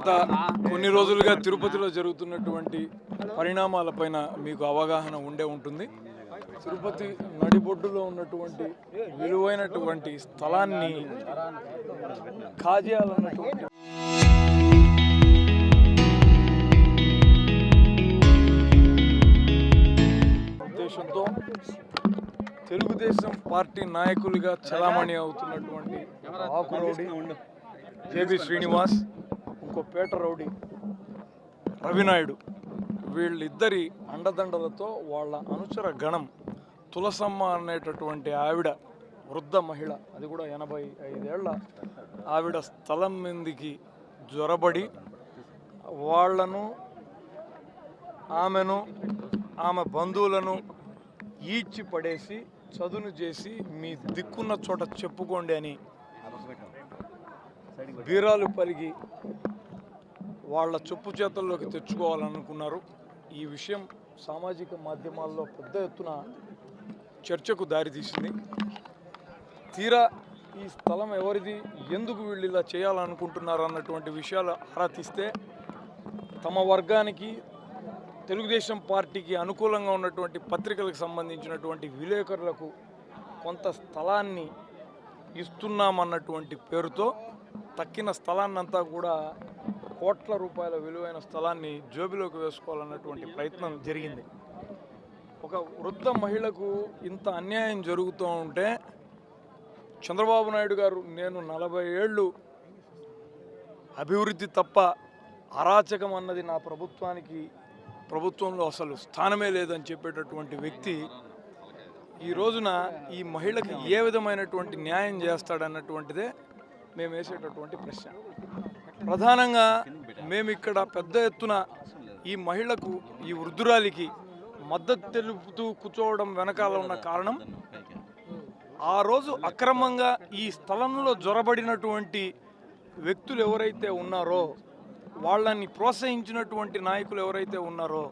గత కొన్ని రోజులుగా తిరుపతిలో జరుగుతున్నటువంటి పరిణామాలపైన మీకు అవగాహన ఉండే ఉంటుంది. తిరుపతి నడిబొడ్డులో ఉన్నటువంటి విలువైనటువంటి స్థలాన్ని కాజేయాలన్నటువంటి ఉద్దేశంతో తెలుగుదేశం పార్టీ నాయకులుగా చలామణి అవుతున్నటువంటి ఆకు రౌడీ జేబీ శ్రీనివాస్, ఇంకో పేట రౌడీ రవినాయుడు, వీళ్ళిద్దరి అండదండలతో వాళ్ళ అనుచర గణం తులసమ్మ అనేటటువంటి ఆవిడ, వృద్ధ మహిళ, అది కూడా 85 ఏళ్ల ఆవిడ స్థలం మీదికి జ్వరబడి వాళ్లను, ఆమెను, ఆమె బంధువులను ఈడ్చి పడేసి చదును చేసి మీ దిక్కున్న చోట చెప్పుకోండి అని బీరాలు పలిగి వాళ్ళ చెప్పు చేతుల్లోకి తెచ్చుకోవాలనుకున్నారు. ఈ విషయం సామాజిక మాధ్యమాల్లో పెద్ద ఎత్తున చర్చకు దారితీసింది. తీరా ఈ స్థలం ఎవరిది, ఎందుకు వీళ్ళు ఇలా చేయాలనుకుంటున్నారు అన్నటువంటి విషయాలు ఆరా తీస్తే తమ వర్గానికి, తెలుగుదేశం పార్టీకి అనుకూలంగా ఉన్నటువంటి పత్రికలకు సంబంధించినటువంటి విలేకరులకు కొంత స్థలాన్ని ఇస్తున్నామన్నటువంటి పేరుతో తక్కిన స్థలాన్నంతా కూడా కోట్ల రూపాయల విలువైన స్థలాన్ని జోబిలోకి వేసుకోవాలన్నటువంటి ప్రయత్నం జరిగింది. ఒక వృద్ధ మహిళకు ఇంత అన్యాయం జరుగుతూ ఉంటే చంద్రబాబు నాయుడు గారు, నేను 40 ఏళ్ళు అభివృద్ధి తప్ప అరాచకం అన్నది నా ప్రభుత్వంలో అసలు స్థానమే లేదని చెప్పేటటువంటి వ్యక్తి ఈ రోజున ఈ మహిళకి ఏ విధమైనటువంటి న్యాయం చేస్తాడన్నటువంటిదే మేము వేసేటటువంటి ప్రశ్న. ప్రధానంగా మేము ఇక్కడ పెద్ద ఎత్తున ఈ మహిళకు, ఈ వృద్ధురాలికి మద్దతు తెలుపుతూ కూర్చోవడం వెనకాల ఉన్న కారణం, ఆ రోజు అక్రమంగా ఈ స్థలంలో జొరబడినటువంటి వ్యక్తులు ఎవరైతే ఉన్నారో, వాళ్ళని ప్రోత్సహించినటువంటి నాయకులు ఎవరైతే ఉన్నారో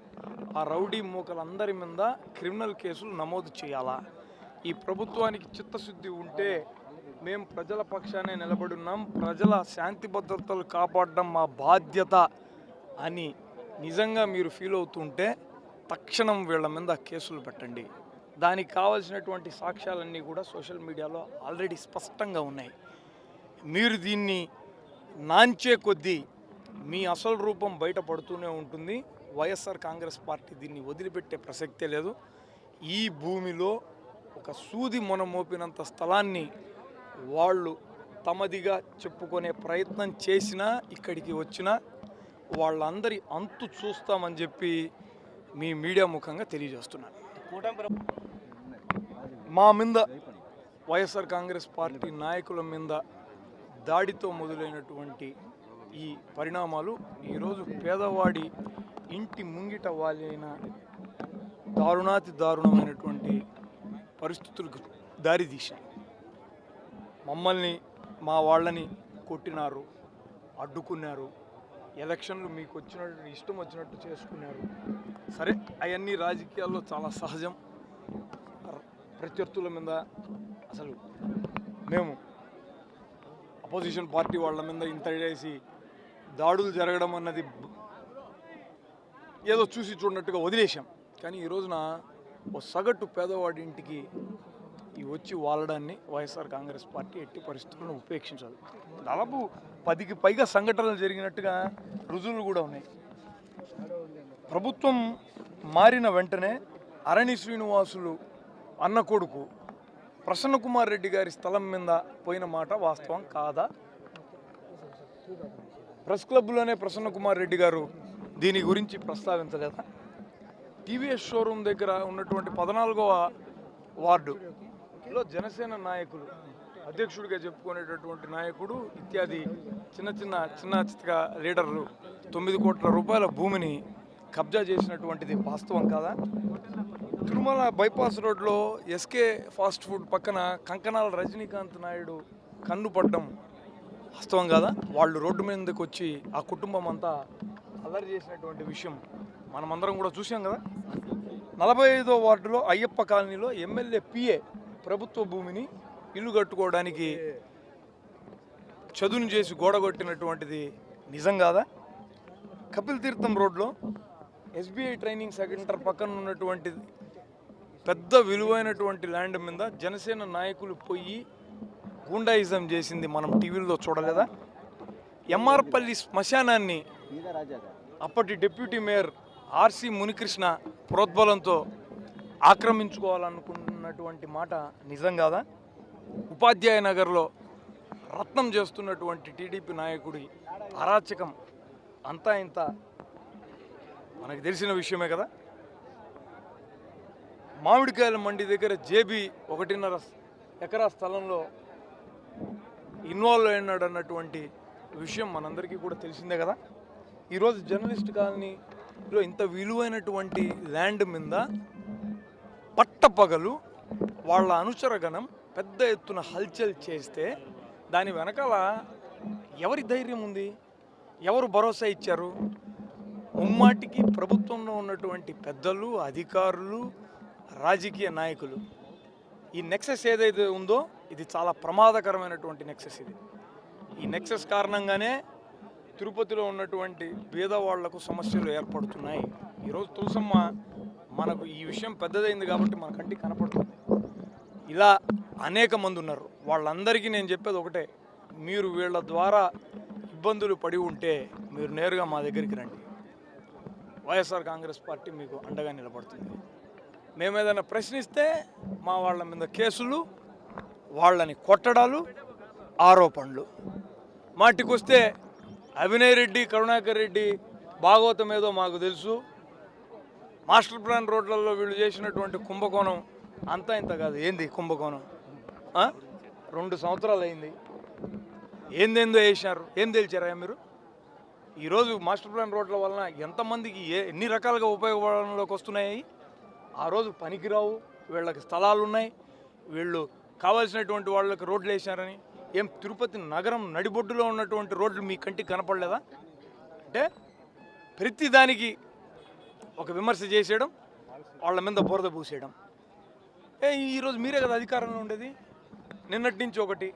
ఆ రౌడీ మూకలందరి మీద క్రిమినల్ కేసులు నమోదు చేయాలా. ఈ ప్రభుత్వానికి చిత్తశుద్ధి ఉంటే మేము ప్రజల పక్షానే నిలబడున్నాం, ప్రజల శాంతి భద్రతలు కాపాడడం మా బాధ్యత అని నిజంగా మీరు ఫీల్ అవుతుంటే తక్షణం వీళ్ళ మీద కేసులు పెట్టండి. దానికి కావాల్సినటువంటి సాక్ష్యాలన్నీ కూడా సోషల్ మీడియాలో ఆల్రెడీ స్పష్టంగా ఉన్నాయి. మీరు దీన్ని నాంచే కొద్దీ మీ అసలు రూపం బయటపడుతూనే ఉంటుంది. వైఎస్ఆర్ కాంగ్రెస్ పార్టీ దీన్ని వదిలిపెట్టే ప్రసక్తే లేదు. ఈ భూమిలో ఒక సూది మొన మోపినంత స్థలాన్ని వాళ్ళు తమదిగా చెప్పుకునే ప్రయత్నం చేసినా, ఇక్కడికి వచ్చినా వాళ్ళందరి అంతు చూస్తామని చెప్పి మీ మీడియా ముఖంగా తెలియజేస్తున్నాను. మా మీద, వైఎస్ఆర్ కాంగ్రెస్ పార్టీ నాయకుల మీద దాడితో మొదలైనటువంటి ఈ పరిణామాలు ఈరోజు పేదవాడి ఇంటి ముంగిట వాలిన దారుణాతి దారుణమైనటువంటి పరిస్థితులకు దారితీశాయి. మమ్మల్ని, మా వాళ్ళని కొట్టినారు, అడ్డుకున్నారు, ఎలక్షన్లు మీకు వచ్చినట్టు ఇష్టం వచ్చినట్టు చేసుకున్నారు. సరే, అవన్నీ రాజకీయాల్లో చాలా సహజం. ప్రత్యర్థుల మీద, అసలు మేము అపోజిషన్ పార్టీ వాళ్ళ మీద ఇంత చేసి దాడులు జరగడం అన్నది ఏదో చూసి చూడనట్టుగా వదిలేశాం. కానీ ఈ రోజున ఓ సగటు పేదవాడి ఇంటికి ఈ వచ్చి వాలడాన్ని వైఎస్ఆర్ కాంగ్రెస్ పార్టీ ఎట్టి పరిస్థితులను ఉపేక్షించదు. దాదాపు 10కి పైగా సంఘటనలు జరిగినట్టుగా రుజువులు కూడా ఉన్నాయి. ప్రభుత్వం మారిన వెంటనే అరణి శ్రీనివాసులు అన్న కొడుకు ప్రసన్న కుమార్ రెడ్డి గారి స్థలం మీద పోయిన మాట వాస్తవం కాదా? ప్రెస్ క్లబ్లోనే ప్రసన్న కుమార్ రెడ్డి గారు దీని గురించి ప్రస్తావించలేదా? టీవీఎస్ షోరూమ్ దగ్గర ఉన్నటువంటి 14వ వార్డులో జనసేన నాయకులు, అధ్యక్షుడిగా చెప్పుకునేటటువంటి నాయకుడు ఇత్యాది చిన్న చిత్తగా లీడర్లు 9 కోట్ల రూపాయల భూమిని కబ్జా చేసినటువంటిది వాస్తవం కాదా? తిరుమల బైపాస్ రోడ్లో ఎస్కే ఫాస్ట్ ఫుడ్ పక్కన కంకనాల రజనీకాంత్ నాయుడు కన్ను పడ్డం వాస్తవం కాదా? వాళ్ళు రోడ్డు మీదకి వచ్చి ఆ కుటుంబం అంతా అల్లరి చేసినటువంటి విషయం మనమందరం కూడా చూసాం కదా. 45వ వార్డులో అయ్యప్ప కాలనీలో ఎమ్మెల్యే పిఏ ప్రభుత్వ భూమిని ఇల్లు కట్టుకోవడానికి చదును చేసి గోడగొట్టినటువంటిది నిజం కాదా? కపిల్ తీర్థం రోడ్లో ఎస్బీఐ ట్రైనింగ్ సెంటర్ పక్కన ఉన్నటువంటి పెద్ద విలువైనటువంటి ల్యాండ్ మీద జనసేన నాయకులు పోయి గూండాయిజం చేసింది మనం టీవీలో చూడలేదా? ఎంఆర్పల్లి శ్మశానాన్ని అప్పటి డిప్యూటీ మేయర్ ఆర్సి మునికృష్ణ ప్రోద్బలంతో ఆక్రమించుకోవాలనుకున్నటువంటి మాట నిజం కాదా? ఉపాధ్యాయ నగర్లో రత్నం చేస్తున్నటువంటి టీడీపీ నాయకుడి అరాచకం అంతా ఇంత మనకు తెలిసిన విషయమే కదా. మామిడికాయల మండి దగ్గర జేబీ 1.5 ఎకరా స్థలంలో ఇన్వాల్వ్ అయినాడు అన్నటువంటి విషయం మనందరికీ కూడా తెలిసిందే కదా. ఈరోజు జర్నలిస్ట్ కాలనీలో ఇంత విలువైనటువంటి ల్యాండ్ మీద పట్టపగలు వాళ్ళ అనుచరగణం పెద్ద ఎత్తున హల్చల్ చేస్తే దాని వెనకాల ఎవరి ధైర్యం ఉంది? ఎవరు భరోసా ఇచ్చారు? ముమ్మాటికి ప్రభుత్వంలో ఉన్నటువంటి పెద్దలు, అధికారులు, రాజకీయ నాయకులు. ఈ నెక్సెస్ ఏదైతే ఉందో ఇది చాలా ప్రమాదకరమైనటువంటి నెక్సెస్. ఈ నెక్సెస్ కారణంగానే తిరుపతిలో ఉన్నటువంటి పేదవాళ్లకు సమస్యలు ఏర్పడుతున్నాయి. ఈరోజు తులసమ్మ మనకు ఈ విషయం పెద్దదైంది కాబట్టి మన కంటికి కనపడుతుంది. ఇలా అనేక మంది ఉన్నారు. వాళ్ళందరికీ నేను చెప్పేది ఒకటే, మీరు వీళ్ళ ద్వారా ఇబ్బందులు పడి ఉంటే మీరు నేరుగా మా దగ్గరికి రండి. వైఎస్ఆర్ కాంగ్రెస్ పార్టీ మీకు అండగా నిలబడుతుంది. మేము ఏదైనా ప్రశ్నిస్తే మా వాళ్ళ మీద కేసులు, వాళ్ళని కొట్టడాలు, ఆరోపణలు. మాటికొస్తే అవినయ్ రెడ్డి, కరుణాకర్ రెడ్డి భాగవతం ఏదో మాకు తెలుసు. మాస్టర్ ప్లాన్ రోడ్లలో వీళ్ళు చేసినటువంటి కుంభకోణం అంతా ఇంత కాదు. ఏంది కుంభకోణం? 2 సంవత్సరాలు అయింది. ఏందేందో వేసినారు. ఏం తెలిచారా మీరు? ఈరోజు మాస్టర్ ప్లాన్ రోడ్ల వలన ఎంతమందికి ఎన్ని రకాలుగా ఉపయోగపడంలోకి వస్తున్నాయి? ఆ రోజు పనికిరావు, వీళ్ళకి స్థలాలు ఉన్నాయి, వీళ్ళు కావాల్సినటువంటి వాళ్ళకి రోడ్లు వేసినారని. ఏం తిరుపతి నగరం నడిబొడ్డులో ఉన్నటువంటి రోడ్లు మీ కంటికి కనపడలేదా? అంటే ప్రతిదానికి ఒక విమర్శ చేసేయడం, వాళ్ళ మీద బురద పూసేయడం. ఈరోజు మీరే కదా అధికారంలో ఉండేది. నిన్నటి నుంచి ఒకటి,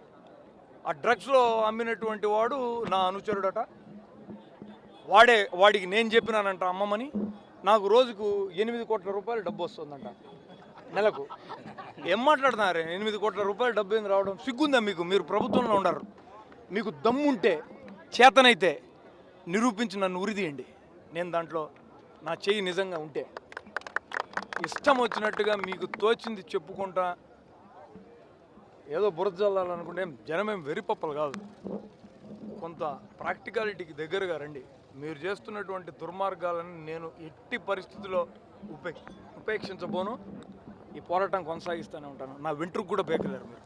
ఆ డ్రగ్స్లో అమ్మినటువంటి వాడు నా అనుచరుడట. వాడికి నేను చెప్పినానంట అమ్మమని. నాకు రోజుకు 8 కోట్ల రూపాయలు డబ్బు వస్తుందంట నెలకు. ఏం మాట్లాడుతున్నారే? 8 కోట్ల రూపాయలు డబ్బు ఏంది రావడం? సిగ్గుందా మీకు? మీరు ప్రభుత్వంలో ఉండరు. మీకు దమ్ముంటే, చేతనైతే నిరూపించి నన్ను ఉరిదీయండి. నేను దాంట్లో నా చెయ్యి నిజంగా ఉంటే. ఇష్టం వచ్చినట్టుగా మీకు తోచింది చెప్పుకుంటా ఏదో బురద జల్లాలనుకుంటే జనమేం వెరిపప్పలు కాదు. కొంత ప్రాక్టికాలిటీకి దగ్గరగా రండి. మీరు చేస్తున్నటువంటి దుర్మార్గాలను నేను ఎట్టి పరిస్థితుల్లో ఉపేక్షించబోను. ఈ పోరాటం కొనసాగిస్తూనే ఉంటాను. నా వెంట్రుకు కూడా బేకలేరు మీరు.